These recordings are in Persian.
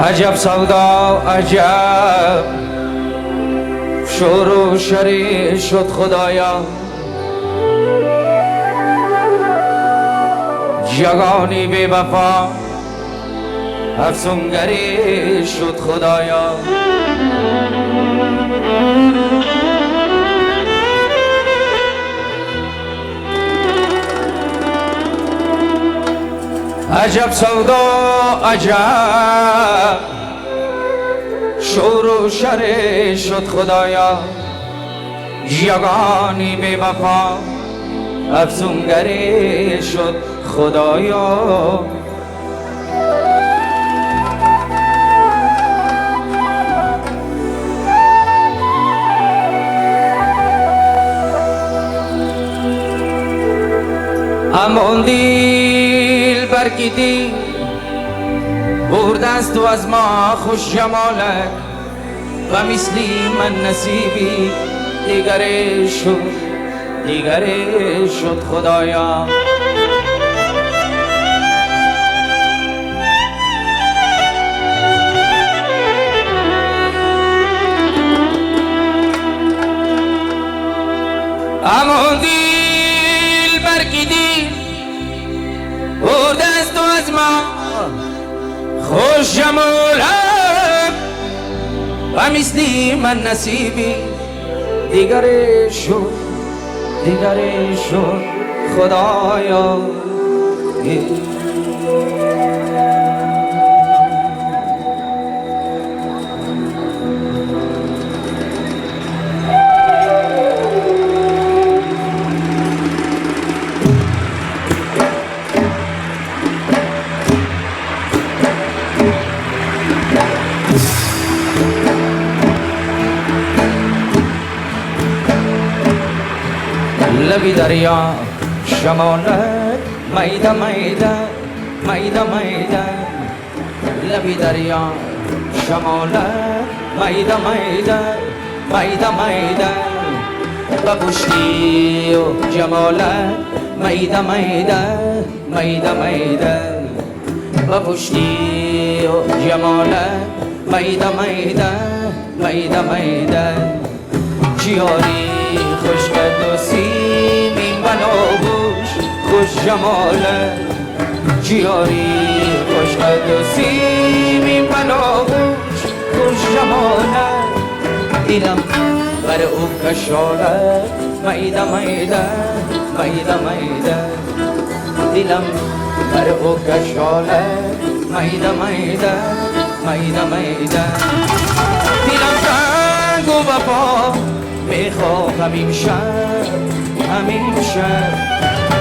عجب سودا عجب شور و شری شد خدایا، جگانی بی وفا افسونگری شد خدایا. عجب سودا عجب شور و شر شد خدایا، یگانی بی وفا افسونگری شد خدایا. امان دیل برکیدی برده است تو از ما خوش جمالک و مثلی من نصیبی دیگری شد خدایا. امان دیل برکیدی برده است تو از ما خوش جمالم و مثلی من نصیبی دیگری شد خدایا. لبی دریا شمالت میده لبی دریا شمالت میده و پشتی و جمالت میده و پشتی و جمالت میده چیاری خوش قد و سیمی بناگوش خوش جماله، چیاری خوش قد و سیمی بناگوش خوش جماله. دیلم بر او کشاله میده دیلم بر او کشاله میده دیلم رنگ و وفا میخواه همیشه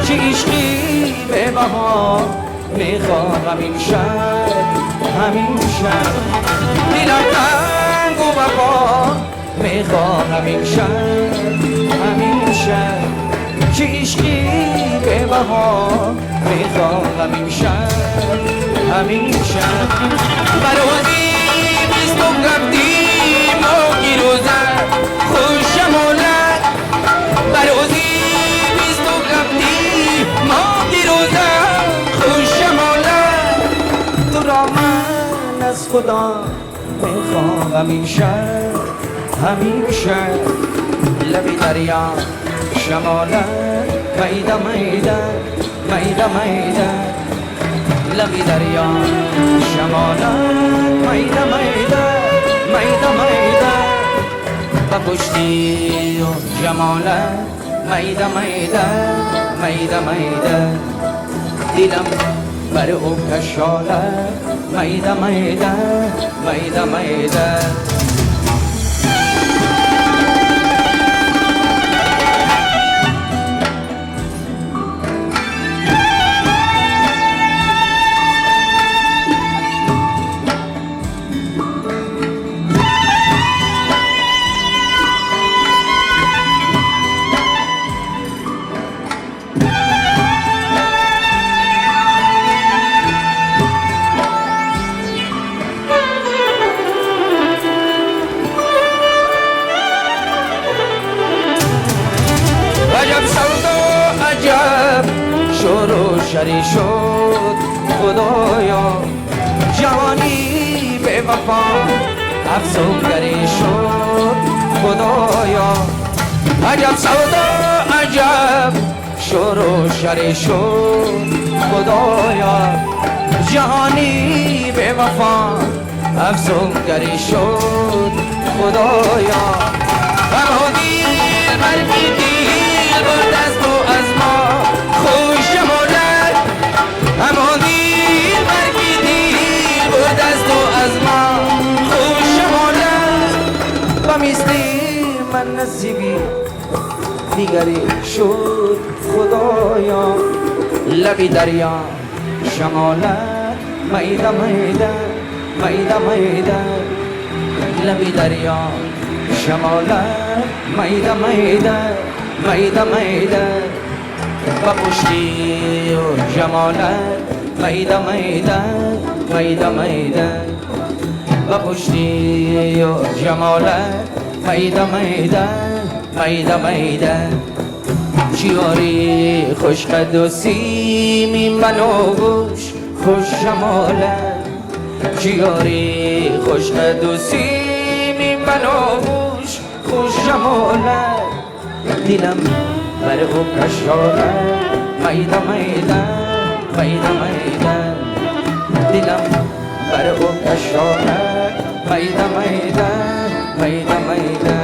چه عشقی به بها میخواه همیشه دیلم تنگ و وفا میخواه همیشه چه عشقی به بها میخواه همیشه بروزی بیستم رفتیم و گیروزن خوش جمالت بروزی بیستم رفتیم ما گیروزن خوش جمالت. تو را من از خدا میخوام همیشه لبی دریا شمالت میده لبی دریا شمالت میده و پشتی و جمالت میده دیلم بر او کشالت میده وفا افسونگری شد خدایا عجب سودا عجب شور و شر شد خدایا جهانی به وفا افسونگری شد خدایا دیر مرگی دیر برد از تو از ما خوش جمالت دیر مرگی دیر برد از تو از ما خوش جمالت و مثلی من نصیبی دیگری شد خدایا لبی دریا شمالت میده میده میده میده لبی دریا شمالت میده میده میده میده و پشتی و جمالت میده میده میده میده و پشتی و جمالت میده میده میده میده چیاری خوش قد و سیمی منو گوش خوش جمالت چیاری خوش قد و سیمی منو گوش خوش جمالت دلم بر او کشارت میده میده میده میده دلم بر او کشارت میده میده میده میده